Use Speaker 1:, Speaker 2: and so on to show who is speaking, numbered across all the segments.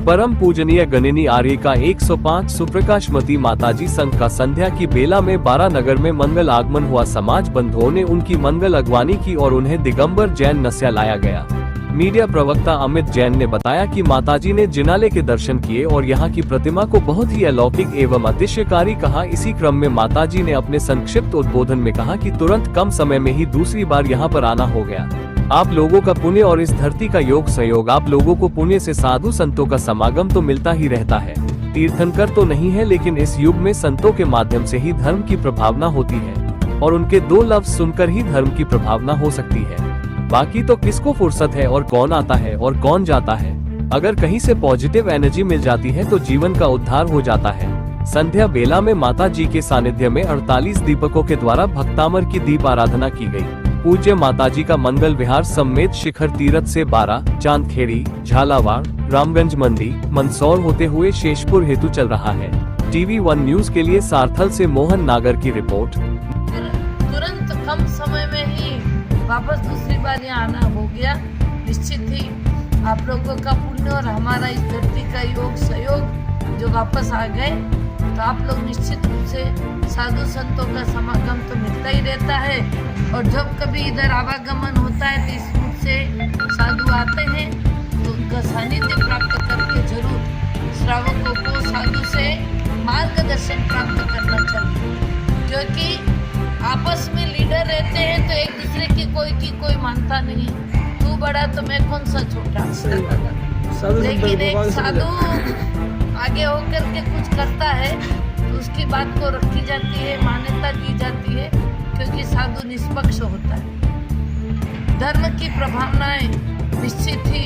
Speaker 1: परम पूजनीय गणिनी आर्य का 105 सुप्रकाशमती माताजी संघ का संध्या की बेला में 12 नगर में मंगल आगमन हुआ। समाज बंधुओं ने उनकी मंगल अगवानी की और उन्हें दिगंबर जैन नस्या लाया गया। मीडिया प्रवक्ता अमित जैन ने बताया कि माताजी ने जिनाले के दर्शन किए और यहां की प्रतिमा को बहुत ही अलौकिक एवं अतिशयकारी कहा। इसी क्रम में माताजी ने अपने संक्षिप्त उद्बोधन में कहा कि तुरंत कम समय में ही दूसरी बार यहां पर आना हो गया। आप लोगों का पुण्य और इस धरती का योग सहयोग, आप लोगों को पुण्य से साधु संतों का समागम तो मिलता ही रहता है। तीर्थंकर तो नहीं है, लेकिन इस युग में संतों के माध्यम से ही धर्म की प्रभावना होती है और उनके 2 लफ्ज सुनकर ही धर्म की प्रभावना हो सकती है। बाकी तो किसको फुर्सत है और कौन आता है और कौन जाता है। अगर कहीं से पॉजिटिव एनर्जी मिल जाती है तो जीवन का उद्धार हो जाता है। संध्या बेला में माता जी के सानिध्य में 48 दीपकों के द्वारा भक्तामर की दीप आराधना की गई। पूज्य माताजी का मंगल विहार समेत शिखर तीरथ से 12, चांदखेड़ी, झालावाड़, रामगंज मंडी, मंदसौर होते हुए शेषपुर हेतु चल रहा है। TV1 न्यूज के लिए सारथल से मोहन नागर की रिपोर्ट।
Speaker 2: तुरंत कम समय में ही वापस दूसरी बार यहाँ आना हो गया। निश्चित ही आप लोगों का पुण्य और हमारा इस धरती का योग सहयोग जो वापस आ गए, तो आप लोग निश्चित रूप से साधु संतों का समागम तो मिलता ही रहता है। और जब कभी इधर आवागमन होता है तो इस रूप से साधु आते हैं, तो उनका सानिध्य प्राप्त करके जरूर श्रावकों को साधु से मार्गदर्शन प्राप्त करना चाहिए। क्योंकि आपस में लीडर रहते हैं तो एक दूसरे की कोई मानता नहीं, तू बड़ा तो मैं कौन सा छोटा। लेकिन एक साधु आगे होकर के कुछ करता है तो उसकी बात को रखी जाती है, मान्यता दी जाती है, क्योंकि साधु निष्पक्ष होता है। धर्म की प्रभावनाएं निश्चित ही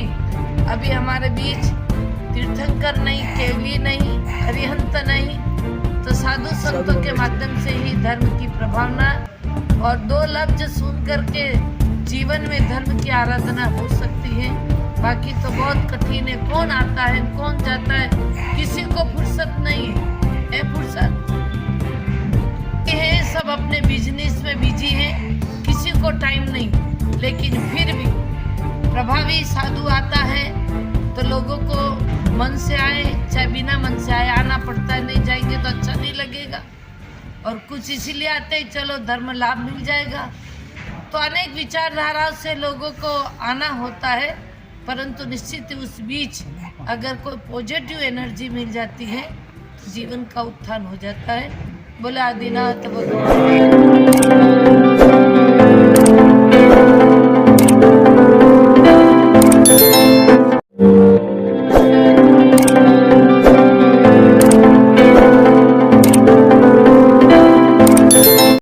Speaker 2: अभी हमारे बीच तीर्थंकर नहीं, केवली नहीं, अरिहंत नहीं, तो साधु संतों के माध्यम से ही धर्म की प्रभावना और 2 लफ्ज सुन करके जीवन में धर्म की आराधना हो सकती है। बाकी तो बहुत कठिन है। कौन आता है, कौन जाता है, किसी को फुर्सत नहीं है। फुर्सत है, सब अपने बिजनेस में बिजी हैं, किसी को टाइम नहीं। लेकिन फिर भी प्रभावी साधु आता है तो लोगों को मन से आए चाहे बिना मन से आए आना पड़ता है। नहीं जाएंगे तो अच्छा नहीं लगेगा। और कुछ इसीलिए आते हैं चलो धर्म लाभ मिल जाएगा। तो अनेक विचारधाराओं से लोगों को आना होता है, परंतु निश्चित उस बीच अगर कोई पॉजिटिव एनर्जी मिल जाती है तो जीवन का उत्थान हो जाता है। बोले आदिनाथ भगवान।